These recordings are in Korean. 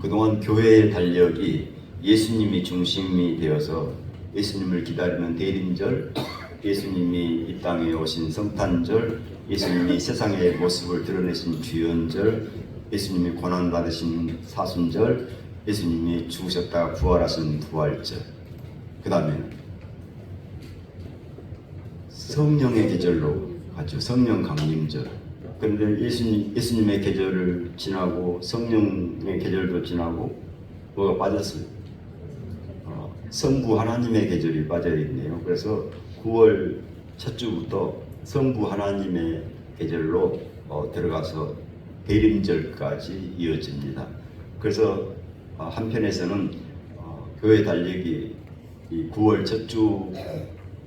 그동안 교회의 달력이 예수님이 중심이 되어서 예수님을 기다리는 대림절, 예수님이 이 땅에 오신 성탄절, 예수님이 세상의 모습을 드러내신 주연절, 예수님이 고난받으신 사순절, 예수님이 죽으셨다가 부활하신 부활절, 그 다음에는 성령의 계절로 가죠. 성령 강림절. 그런데 예수님의 계절을 지나고 성령의 계절도 지나고 뭐가 빠졌어요? 성부 하나님의 계절이 빠져 있네요. 그래서 9월 첫 주부터 성부 하나님의 계절로 들어가서 대림절까지 이어집니다. 그래서 한편에서는 교회 달력이 이 9월 첫 주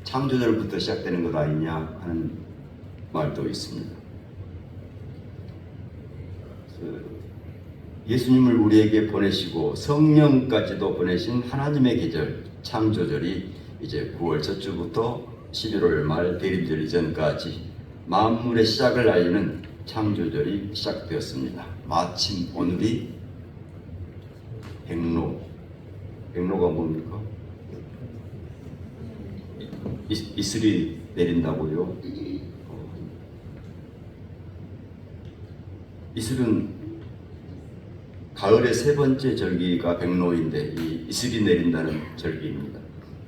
창조절부터 시작되는 것 아니냐 하는 말도 있습니다. 예수님을 우리에게 보내시고 성령까지도 보내신 하나님의 계절 창조절이 이제 9월 첫 주부터 11월 말 대림절 이전까지 만물의 시작을 알리는 창조절이 시작되었습니다. 마침 오늘이 백로가 뭡니까? 이슬이 내린다고요? 이슬은 가을의 세 번째 절기가 백로인데 이 이슬이 내린다는 절기입니다.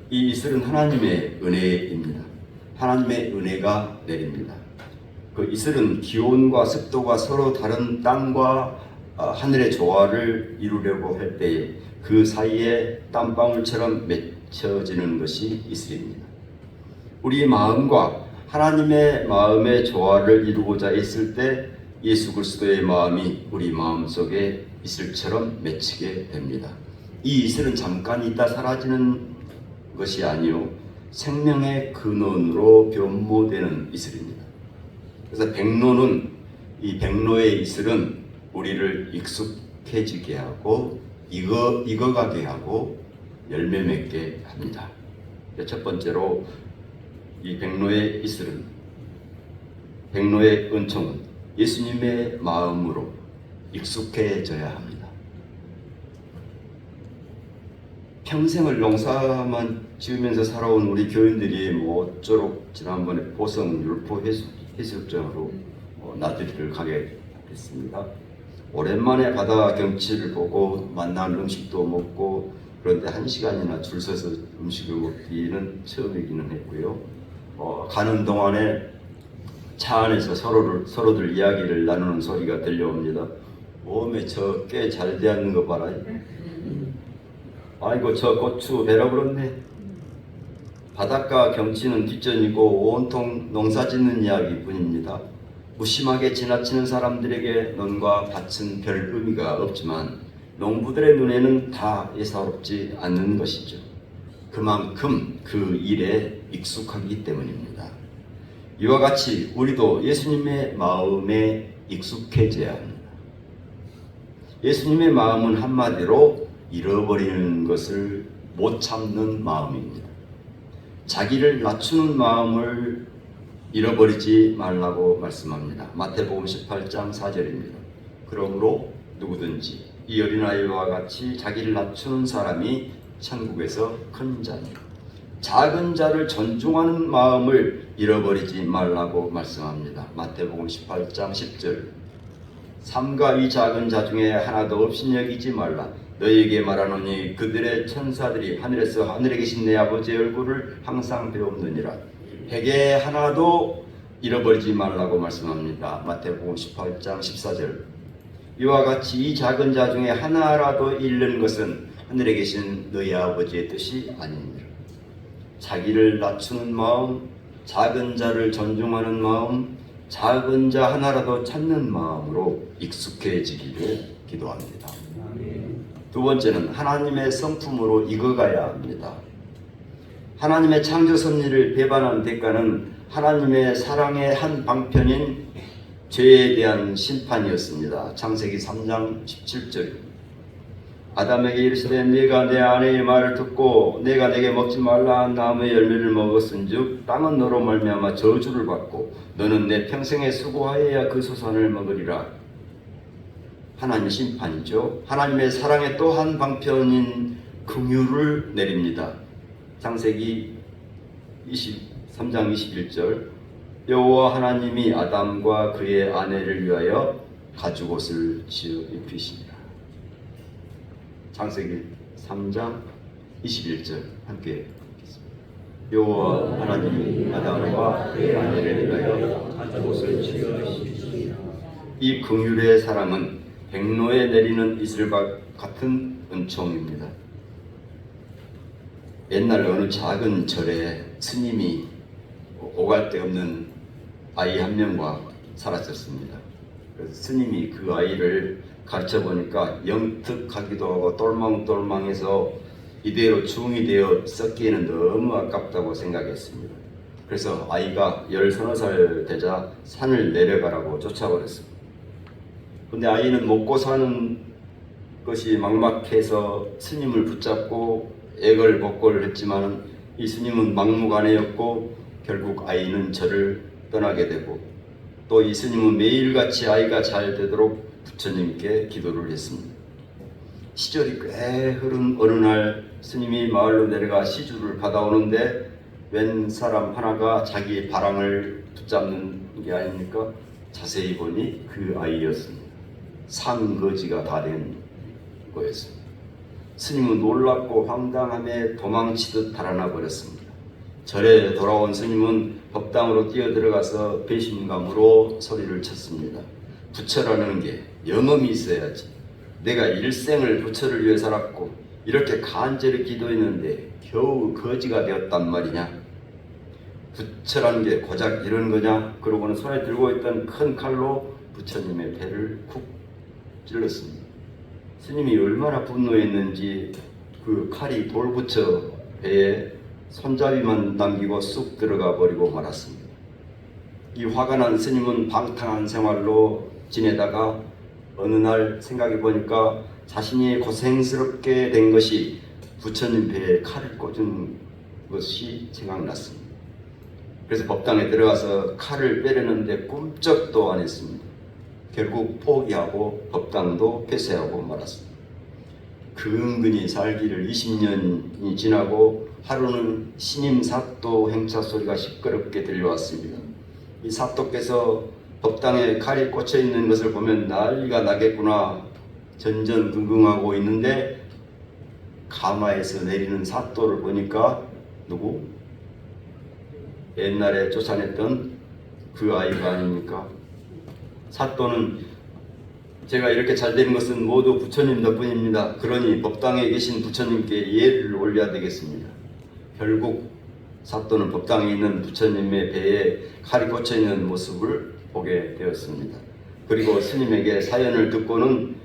이 이슬은 하나님의 은혜입니다. 하나님의 은혜가 내립니다. 그 이슬은 기온과 습도가 서로 다른 땅과 하늘의 조화를 이루려고 할 때에 그 사이에 땀방울처럼 맺혀지는 것이 이슬입니다. 우리 마음과 하나님의 마음의 조화를 이루고자 했을 때 예수 그리스도의 마음이 우리 마음속에 이슬처럼 맺히게 됩니다. 이 이슬은 잠깐 있다 사라지는 것이 아니요 생명의 근원으로 변모되는 이슬입니다. 그래서 이 백로의 이슬은 우리를 익숙해지게 하고 익어가게 하고 열매 맺게 합니다. 첫 번째로 이 백로의 이슬은, 백로의 은총은 예수님의 마음으로 익숙해져야 합니다. 평생을 농사만 지으면서 살아온 우리 교인들이 어쩌록 지난번에 보성 율포 해수욕장으로 나들이를 가게 됐습니다. 오랜만에 바다 경치를 보고 맛난 음식도 먹고, 그런데 1시간이나 줄 서서 음식을 먹기는 처음이기는 했고요. 가는 동안에 차 안에서 서로들 이야기를 나누는 소리가 들려옵니다. 몸에 저 꽤 잘 되었는 거 봐라. 아이고 저 고추 배라 그렇네. 바닷가 경치는 뒷전이고 온통 농사 짓는 이야기뿐입니다. 무심하게 지나치는 사람들에게 논과 밭은 별 의미가 없지만 농부들의 눈에는 다 예사롭지 않는 것이죠. 그만큼 그 일에 익숙하기 때문입니다. 이와 같이 우리도 예수님의 마음에 익숙해져야 합니다. 예수님의 마음은 한마디로 잃어버리는 것을 못 참는 마음입니다. 자기를 낮추는 마음을 잃어버리지 말라고 말씀합니다. 마태복음 18장 4절입니다. 그러므로 누구든지 이 어린아이와 같이 자기를 낮추는 사람이 천국에서 큰 자니 작은 자를 존중하는 마음을 잃어버리지 말라고 말씀합니다. 마태복음 18장 10절. 삼가 이 작은 자 중에 하나도 없이 여기지 말라. 너희에게 말하노니 그들의 천사들이 하늘에서 하늘에 계신 내 아버지의 얼굴을 항상 배우느니라. 회개 하나도 잃어버리지 말라고 말씀합니다. 마태복음 18장 14절. 이와 같이 이 작은 자 중에 하나라도 잃는 것은 하늘에 계신 너희 아버지의 뜻이 아니니라. 자기를 낮추는 마음, 작은 자를 존중하는 마음, 작은 자 하나라도 찾는 마음으로 익숙해지기를 기도합니다. 두 번째는 하나님의 성품으로 익어가야 합니다. 하나님의 창조 섭리를 배반한 대가는 하나님의 사랑의 한 방편인 죄에 대한 심판이었습니다. 창세기 3장 17절. 아담에게 이르시되 네가 내 아내의 말을 듣고 내가 내게 먹지 말라 한 나무의 열매를 먹었은즉 땅은 너로 말미암아 저주를 받고 너는 내 평생에 수고하여야 그 소산을 먹으리라. 하나님의 심판이죠. 하나님의 사랑의 또 한 방편인 긍휼을 내립니다. 창세기 23장 21절 여호와 하나님이 아담과 그의 아내를 위하여 가죽옷을 지어 입히시니라. 창세기 3장 21절 함께 읽겠습니다. 여호와 하나님이 아담과 그의 아내를 위하여 가죽옷을 지어 입히시니라. 이 긍휼의 사랑은 백로에 내리는 이슬과 같은 은총입니다. 옛날 어느 작은 절에 스님이 오갈 데 없는 아이 한 명과 살았었습니다. 그래서 스님이 그 아이를 가르쳐 보니까 영특하기도 하고 똘망똘망해서 이대로 중이 되어 썩기에는 너무 아깝다고 생각했습니다. 그래서 아이가 10서너 되자 산을 내려가라고 쫓아버렸습니다. 근데 아이는 먹고 사는 것이 막막해서 스님을 붙잡고 애걸복걸을 했지만 이 스님은 막무가내였고 결국 아이는 절을 떠나게 되고 또 이 스님은 매일같이 아이가 잘 되도록 부처님께 기도를 했습니다. 시절이 꽤 흐른 어느 날 스님이 마을로 내려가 시주를 받아오는데 웬 사람 하나가 자기 바람을 붙잡는 게 아닙니까? 자세히 보니 그 아이였습니다. 상거지가 다 된 거였습니다. 스님은 놀랍고 황당함에 도망치듯 달아나 버렸습니다. 절에 돌아온 스님은 법당으로 뛰어들어가서 배신감으로 소리를 쳤습니다. 부처라는 게 영험이 있어야지. 내가 일생을 부처를 위해 살았고 이렇게 간절히 기도했는데 겨우 거지가 되었단 말이냐. 부처라는 게 고작 이런 거냐. 그러고는 손에 들고 있던 큰 칼로 부처님의 배를 쿡 찔렀습니다. 스님이 얼마나 분노했는지 그 칼이 돌부처 배에 손잡이만 남기고 쑥 들어가 버리고 말았습니다. 이 화가 난 스님은 방탕한 생활로 지내다가 어느 날 생각해 보니까 자신이 고생스럽게 된 것이 부처님 배에 칼을 꽂은 것이 생각났습니다. 그래서 법당에 들어가서 칼을 빼려는데 꿈쩍도 안 했습니다. 결국 포기하고 법당도 폐쇄하고 말았습니다. 근근히 살기를 20년이 지나고 하루는 신임 사또 행차 소리가 시끄럽게 들려왔습니다. 이 사또께서 법당에 칼이 꽂혀 있는 것을 보면 난리가 나겠구나 전전긍긍하고 있는데 가마에서 내리는 사또를 보니까 누구? 옛날에 쫓아냈던 그 아이가 아닙니까? 사또는 제가 이렇게 잘 되는 것은 모두 부처님 덕분입니다. 그러니 법당에 계신 부처님께 예를 올려야 되겠습니다. 결국 사또는 법당에 있는 부처님의 배에 칼이 꽂혀 있는 모습을 보게 되었습니다. 그리고 스님에게 사연을 듣고는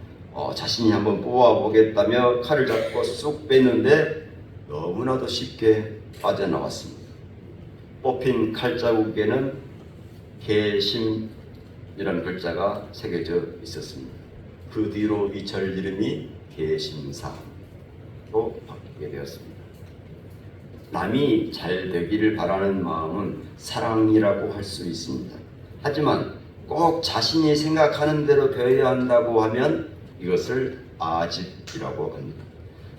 자신이 한번 뽑아보겠다며 칼을 잡고 쑥 뺐는데 너무나도 쉽게 빠져나왔습니다. 뽑힌 칼자국에는 개심이라는 글자가 새겨져 있었습니다. 그 뒤로 이 절 이름이 개심사로 바뀌게 되었습니다. 남이 잘 되기를 바라는 마음은 사랑이라고 할 수 있습니다. 하지만 꼭 자신이 생각하는 대로 되어야 한다고 하면 이것을 아집이라고 합니다.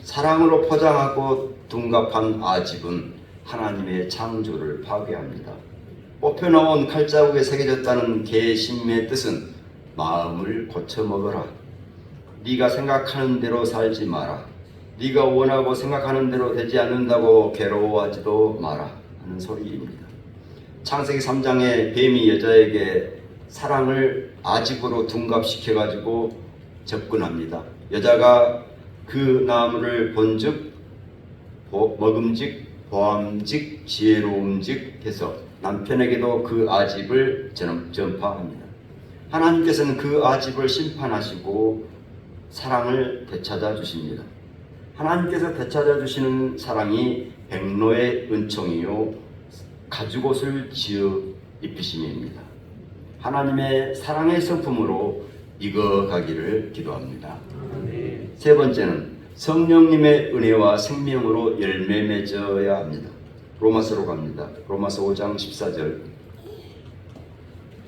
사랑으로 포장하고 둔갑한 아집은 하나님의 창조를 파괴합니다. 뽑혀나온 칼자국에 새겨졌다는 계심의 뜻은 마음을 고쳐먹어라. 네가 생각하는 대로 살지 마라. 네가 원하고 생각하는 대로 되지 않는다고 괴로워하지도 마라 하는 소리입니다. 창세기 3장에 뱀이 여자에게 사랑을 아집으로 둔갑시켜가지고 접근합니다. 여자가 그 나무를 본즉 먹음직 보암직 지혜로움직 해서 남편에게도 그 아집을 전파합니다. 하나님께서는 그 아집을 심판하시고 사랑을 되찾아 주십니다. 하나님께서 되찾아 주시는 사랑이 백로의 은총이요 가죽옷을 지어 입히심입니다. 하나님의 사랑의 성품으로 익어가기를 기도합니다. 세 번째는 성령님의 은혜와 생명으로 열매 맺어야 합니다. 로마서로 갑니다. 로마서 5장 14절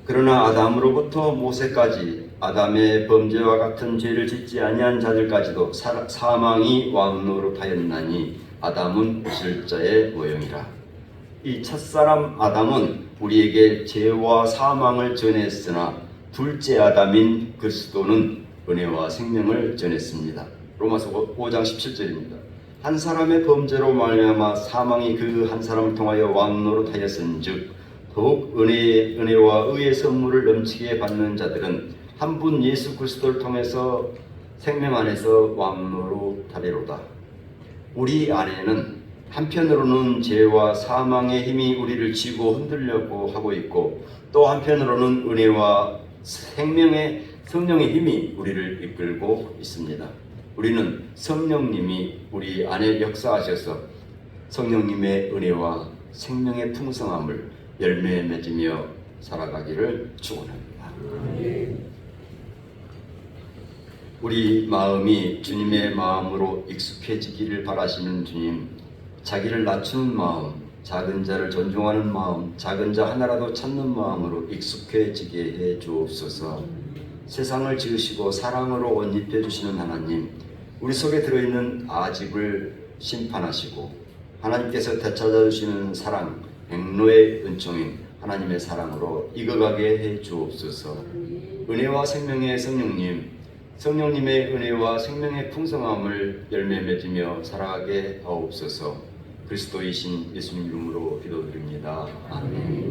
그러나 아담으로부터 모세까지 아담의 범죄와 같은 죄를 짓지 아니한 자들까지도 사망이 왕노릇하였나니 아담은 우슬자의 모형이라. 이 첫사람 아담은 우리에게 죄와 사망을 전했으나 둘째 아담인 그리스도는 은혜와 생명을 전했습니다. 로마서 5장 17절입니다. 한 사람의 범죄로 말미암아 사망이 그 한 사람을 통하여 왕노릇하였은즉 더욱 은혜와 의의 선물을 넘치게 받는 자들은 한 분 예수 그리스도를 통해서 생명 안에서 왕노릇하리로다. 우리 안에는 한편으로는 죄와 사망의 힘이 우리를 쥐고 흔들려고 하고 있고, 또 한편으로는 은혜와 성령의 힘이 우리를 이끌고 있습니다. 우리는 성령님이 우리 안에 역사하셔서 성령님의 은혜와 생명의 풍성함을 열매 맺으며 살아가기를 축원합니다. 우리 마음이 주님의 마음으로 익숙해지기를 바라시는 주님, 자기를 낮추는 마음, 작은 자를 존중하는 마음, 작은 자 하나라도 찾는 마음으로 익숙해지게 해 주옵소서. 세상을 지으시고 사랑으로 옷 입혀주시는 하나님, 우리 속에 들어있는 아집을 심판하시고 하나님께서 되찾아주시는 사랑, 백로의 은총인 하나님의 사랑으로 익어가게 해 주옵소서. 은혜와 생명의 성령님의 은혜와 생명의 풍성함을 열매 맺으며 살아가게 하옵소서. 그리스도이신 예수님 이름으로 기도드립니다. 아멘.